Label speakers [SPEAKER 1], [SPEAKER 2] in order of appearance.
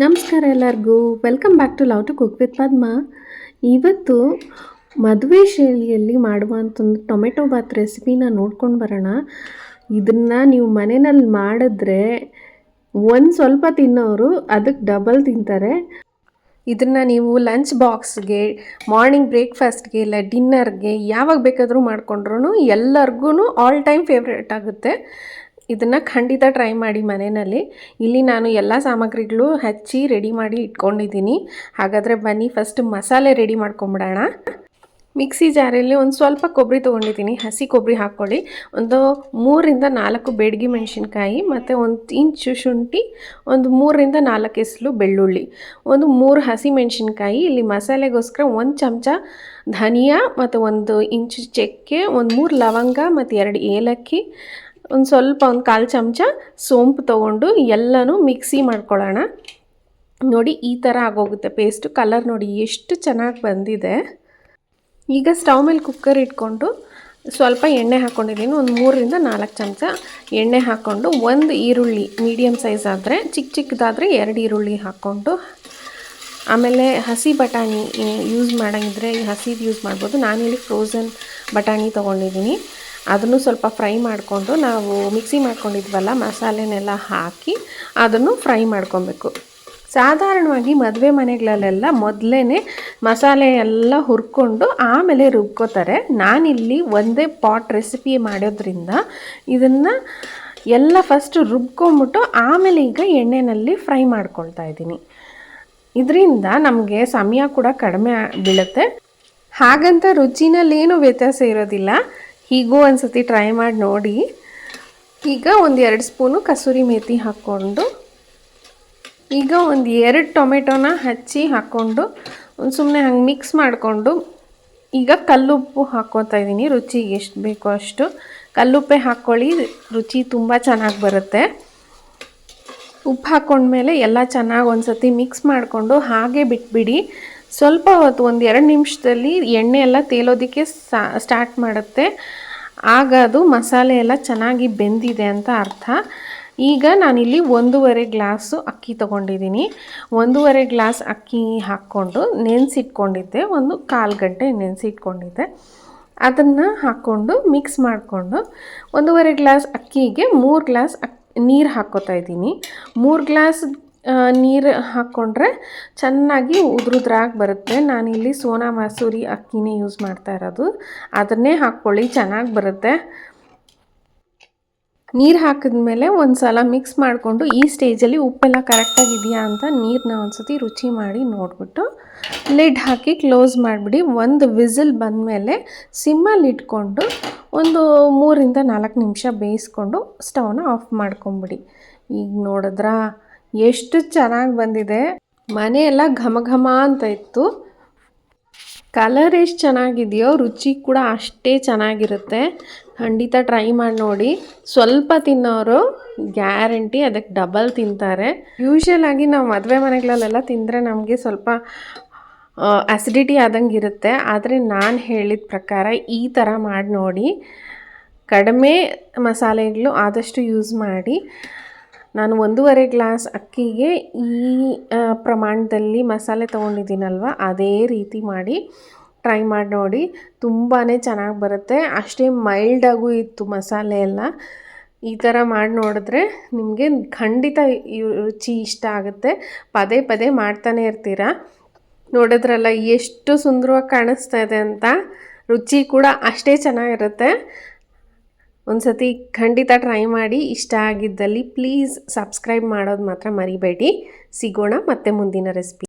[SPEAKER 1] ನಮಸ್ಕಾರ ಎಲ್ಲರಿಗೂ. Welcome back to love to cook with Padma. ಇವತ್ತು ಮದುವೆ ಶೈಲಿಯಲ್ಲಿ ಮಾಡುವಂಥ ಒಂದು ಟೊಮೆಟೊ ಬಾತ್ ರೆಸಿಪಿನ ನೋಡ್ಕೊಂಡು ಬರೋಣ. ಇದನ್ನು ನೀವು ಮನೆಯಲ್ಲಿ ಮಾಡಿದ್ರೆ ಒಂದು ಸ್ವಲ್ಪ ತಿನ್ನೋರು ಅದಕ್ಕೆ ಡಬಲ್ ತಿಂತಾರೆ. ಇದನ್ನು ನೀವು ಲಂಚ್ ಬಾಕ್ಸ್ಗೆ, ಮಾರ್ನಿಂಗ್ ಬ್ರೇಕ್ಫಾಸ್ಟ್ಗೆ, ಇಲ್ಲ ಡಿನ್ನರ್ಗೆ ಯಾವಾಗ ಬೇಕಾದರೂ ಮಾಡಿಕೊಂಡ್ರೂ ಎಲ್ಲರಿಗೂ ಆಲ್ ಟೈಮ್ ಫೇವ್ರೇಟ್ ಆಗುತ್ತೆ. ಇದನ್ನು ಖಂಡಿತ ಟ್ರೈ ಮಾಡಿ ಮನೆಯಲ್ಲಿ. ಇಲ್ಲಿ ನಾನು ಎಲ್ಲ ಸಾಮಗ್ರಿಗಳು ಹಚ್ಚಿ ರೆಡಿ ಮಾಡಿ ಇಟ್ಕೊಂಡಿದ್ದೀನಿ. ಹಾಗಾದರೆ ಬನ್ನಿ ಫಸ್ಟ್ ಮಸಾಲೆ ರೆಡಿ ಮಾಡ್ಕೊಂಬಿಡೋಣ. ಮಿಕ್ಸಿ ಜಾರಲ್ಲಿ ಒಂದು ಸ್ವಲ್ಪ ಕೊಬ್ಬರಿ ತೊಗೊಂಡಿದ್ದೀನಿ. ಹಸಿ ಕೊಬ್ಬರಿ ಹಾಕ್ಕೊಳ್ಳಿ. ಒಂದು 3-4 ಬೇಡಗಿ ಮೆಣಸಿನ್ಕಾಯಿ ಮತ್ತು 1 ಇಂಚು ಶುಂಠಿ, ಒಂದು 3-4 ಎಸಳು ಬೆಳ್ಳುಳ್ಳಿ, ಒಂದು 3 ಹಸಿ ಮೆಣಸಿನ್ಕಾಯಿ. ಇಲ್ಲಿ ಮಸಾಲೆಗೋಸ್ಕರ 1 ಚಮಚ ಧನಿಯಾ ಮತ್ತು 1 ಇಂಚು ಚಕ್ಕೆ, ಒಂದು 3 ಲವಂಗ ಮತ್ತು 2 ಏಲಕ್ಕಿ, ಒಂದು ಸ್ವಲ್ಪ 1/4 ಚಮಚ ಸೋಂಪು ತೊಗೊಂಡು ಎಲ್ಲನೂ ಮಿಕ್ಸಿ ಮಾಡ್ಕೊಳ್ಳೋಣ. ನೋಡಿ ಈ ಥರ ಆಗೋಗುತ್ತೆ ಪೇಸ್ಟು. ಕಲರ್ ನೋಡಿ ಎಷ್ಟು ಚೆನ್ನಾಗಿ ಬಂದಿದೆ. ಈಗ ಸ್ಟವ್ ಮೇಲೆ ಕುಕ್ಕರ್ ಇಟ್ಕೊಂಡು ಸ್ವಲ್ಪ ಎಣ್ಣೆ ಹಾಕ್ಕೊಂಡಿದ್ದೀನಿ. ಒಂದು 3-4 ಚಮಚ ಎಣ್ಣೆ ಹಾಕ್ಕೊಂಡು, 1 ಈರುಳ್ಳಿ ಮೀಡಿಯಮ್ ಸೈಜ್ ಆದರೆ, ಚಿಕ್ಕದಾದರೆ 2 ಈರುಳ್ಳಿ ಹಾಕ್ಕೊಂಡು, ಆಮೇಲೆ ಹಸಿ ಬಟಾಣಿ ಯೂಸ್ ಮಾಡೋಂಗಿದ್ರೆ ಈ ಹಸಿದು ಯೂಸ್ ಮಾಡ್ಬೋದು. ನಾನಿಲ್ಲಿ ಫ್ರೋಝನ್ ಬಟಾಣಿ ತೊಗೊಂಡಿದ್ದೀನಿ. ಅದನ್ನು ಸ್ವಲ್ಪ ಫ್ರೈ ಮಾಡಿಕೊಂಡು ನಾವು ಮಿಕ್ಸಿ ಮಾಡ್ಕೊಂಡಿದ್ವಲ್ಲ ಮಸಾಲೆನೆಲ್ಲ ಹಾಕಿ ಅದನ್ನು ಫ್ರೈ ಮಾಡ್ಕೊಬೇಕು. ಸಾಧಾರಣವಾಗಿ ಮದುವೆ ಮನೆಗಳಲ್ಲೆಲ್ಲ ಮೊದಲೇ ಮಸಾಲೆ ಎಲ್ಲ ಹುರ್ಕೊಂಡು ಆಮೇಲೆ ರುಬ್ಕೋತಾರೆ. ನಾನಿಲ್ಲಿ ಒಂದೇ ಪಾಟ್ ರೆಸಿಪಿ ಮಾಡೋದ್ರಿಂದ ಇದನ್ನು ಎಲ್ಲ ಫಸ್ಟ್ ರುಬ್ಕೊಂಬಿಟ್ಟು ಆಮೇಲೆ ಈಗ ಎಣ್ಣೆಯಲ್ಲಿ ಫ್ರೈ ಮಾಡ್ಕೊಳ್ತಾ ಇದ್ದೀನಿ. ಇದರಿಂದ ನಮಗೆ ಸಮಯ ಕೂಡ ಕಡಿಮೆ ಬೀಳುತ್ತೆ. ಹಾಗಂತ ರುಚಿನಲ್ಲೇನೂ ವ್ಯತ್ಯಾಸ ಇರೋದಿಲ್ಲ. ಹೀಗೂ ಒಂದು ಸತಿ ಟ್ರೈ ಮಾಡಿ ನೋಡಿ. ಈಗ ಒಂದು 2 ಸ್ಪೂನು ಕಸೂರಿ ಮೇಥಿ ಹಾಕ್ಕೊಂಡು, ಈಗ ಒಂದು 2 ಟೊಮೆಟೊನ ಹಚ್ಚಿ ಹಾಕ್ಕೊಂಡು ಒಂದು ಸುಮ್ಮನೆ ಹಂಗೆ ಮಿಕ್ಸ್ ಮಾಡಿಕೊಂಡು, ಈಗ ಕಲ್ಲುಪ್ಪು ಹಾಕ್ಕೊತಾ ಇದ್ದೀನಿ. ರುಚಿಗೆ ಎಷ್ಟು ಬೇಕೋ ಅಷ್ಟು ಕಲ್ಲುಪ್ಪೆ ಹಾಕ್ಕೊಳ್ಳಿ, ರುಚಿ ತುಂಬ ಚೆನ್ನಾಗಿ ಬರುತ್ತೆ. ಉಪ್ಪು ಹಾಕ್ಕೊಂಡ್ಮೇಲೆ ಎಲ್ಲ ಚೆನ್ನಾಗಿ ಒಂದು ಸತಿ ಮಿಕ್ಸ್ ಮಾಡಿಕೊಂಡು ಹಾಗೆ ಬಿಟ್ಬಿಡಿ. ಸ್ವಲ್ಪ ಹೊತ್ತು 1-2 ನಿಮಿಷದಲ್ಲಿ ಎಣ್ಣೆ ಎಲ್ಲ ತೇಲೋದಕ್ಕೆ ಸ್ಟಾರ್ಟ್ ಮಾಡುತ್ತೆ. ಆಗ ಅದು ಮಸಾಲೆ ಎಲ್ಲ ಚೆನ್ನಾಗಿ ಬೆಂದಿದೆ ಅಂತ ಅರ್ಥ. ಈಗ ನಾನಿಲ್ಲಿ 1.5 ಗ್ಲಾಸು ಅಕ್ಕಿ ತೊಗೊಂಡಿದ್ದೀನಿ. 1.5 ಗ್ಲಾಸ್ ಅಕ್ಕಿ ಹಾಕ್ಕೊಂಡು ನೆನೆಸಿಟ್ಕೊಂಡಿದ್ದೆ, 1/4 ಗಂಟೆ ನೆನೆಸಿಟ್ಕೊಂಡಿದ್ದೆ. ಅದನ್ನು ಹಾಕ್ಕೊಂಡು ಮಿಕ್ಸ್ ಮಾಡಿಕೊಂಡು 1.5 ಗ್ಲಾಸ್ ಅಕ್ಕಿಗೆ 3 ಗ್ಲಾಸ್ ನೀರು ಹಾಕ್ಕೋತಾ ಇದ್ದೀನಿ. 3 ಗ್ಲಾಸ್ ನೀರು ಹಾಕ್ಕೊಂಡ್ರೆ ಚೆನ್ನಾಗಿ ಉದುರುದ್ರಾಗಿ ಬರುತ್ತೆ. ನಾನಿಲ್ಲಿ ಸೋನಾ ಮಸೂರಿ ಅಕ್ಕಿನೇ ಯೂಸ್ ಮಾಡ್ತಾ ಇರೋದು, ಅದನ್ನೇ ಹಾಕ್ಕೊಳ್ಳಿ, ಚೆನ್ನಾಗಿ ಬರುತ್ತೆ. ನೀರು ಹಾಕಿದ್ಮೇಲೆ ಒಂದು ಸಲ ಮಿಕ್ಸ್ ಮಾಡಿಕೊಂಡು ಈ ಸ್ಟೇಜಲ್ಲಿ ಉಪ್ಪೆಲ್ಲ ಕರೆಕ್ಟಾಗಿದೆಯಾ ಅಂತ ನೀರನ್ನ ಒಂದು ಸತಿ ರುಚಿ ಮಾಡಿ ನೋಡಿಬಿಟ್ಟು ಲಿಡ್ ಹಾಕಿ ಕ್ಲೋಸ್ ಮಾಡಿಬಿಡಿ. ಒಂದು ವಿಸಿಲ್ ಬಂದಮೇಲೆ ಸಿಮ್ಮಲ್ಲಿ ಇಟ್ಕೊಂಡು ಒಂದು 3-4 ನಿಮಿಷ ಬೇಯಿಸ್ಕೊಂಡು ಸ್ಟವ್ನ ಆಫ್ ಮಾಡ್ಕೊಂಬಿಡಿ. ಈಗ ನೋಡಿದ್ರಾ ಎಷ್ಟು ಚೆನ್ನಾಗಿ ಬಂದಿದೆ. ಮನೆಯೆಲ್ಲ ಘಮ ಘಮ ಅಂತ ಇತ್ತು. ಕಲರ್ ಎಷ್ಟು ಚೆನ್ನಾಗಿದೆಯೋ ರುಚಿ ಕೂಡ ಅಷ್ಟೇ ಚೆನ್ನಾಗಿರುತ್ತೆ. ಖಂಡಿತ ಟ್ರೈ ಮಾಡಿ ನೋಡಿ. ಸ್ವಲ್ಪ ತಿನ್ನೋರು ಗ್ಯಾರಂಟಿ ಅದಕ್ಕೆ ಡಬಲ್ ತಿಂತಾರೆ. ಯೂಶ್ವಲಾಗಿ ನಾವು ಮದುವೆ ಮನೆಗಳಲ್ಲೆಲ್ಲ ತಿಂದರೆ ನಮಗೆ ಸ್ವಲ್ಪ ಆ್ಯಸಿಡಿಟಿ ಆದಂಗೆ ಇರುತ್ತೆ. ಆದರೆ ನಾನು ಹೇಳಿದ ಪ್ರಕಾರ ಈ ಥರ ಮಾಡಿ ನೋಡಿ. ಕಡಿಮೆ ಮಸಾಲೆಗಳು ಆದಷ್ಟು ಯೂಸ್ ಮಾಡಿ. ನಾನು 1.5 ಗ್ಲಾಸ್ ಅಕ್ಕಿಗೆ ಈ ಪ್ರಮಾಣದಲ್ಲಿ ಮಸಾಲೆ ತೊಗೊಂಡಿದ್ದೀನಲ್ವ, ಅದೇ ರೀತಿ ಮಾಡಿ ಟ್ರೈ ಮಾಡಿ ನೋಡಿ. ತುಂಬಾ ಚೆನ್ನಾಗಿ ಬರುತ್ತೆ. ಅಷ್ಟೇ ಮೈಲ್ಡಾಗೂ ಇತ್ತು ಮಸಾಲೆ ಎಲ್ಲ. ಈ ಥರ ಮಾಡಿ ನೋಡಿದ್ರೆ ನಿಮಗೆ ಖಂಡಿತ ಈ ರುಚಿ ಇಷ್ಟ ಆಗುತ್ತೆ. ಪದೇ ಪದೇ ಮಾಡ್ತಾನೆ ಇರ್ತೀರ. ನೋಡಿದ್ರಲ್ಲ ಎಷ್ಟು ಸುಂದರವಾಗಿ ಕಾಣಿಸ್ತಾ ಇದೆ ಅಂತ. ರುಚಿ ಕೂಡ ಅಷ್ಟೇ ಚೆನ್ನಾಗಿರುತ್ತೆ. ಒಂದು ಸತಿ ಖಂಡಿತ ಟ್ರೈ ಮಾಡಿ. ಇಷ್ಟ ಆಗಿದ್ದಲ್ಲಿ ಪ್ಲೀಸ್ ಸಬ್ಸ್ಕ್ರೈಬ್ ಮಾಡೋದು ಮಾತ್ರ ಮರಿಬೇಡಿ. ಸಿಗೋಣ ಮತ್ತೆ ಮುಂದಿನ ರೆಸಿಪಿ.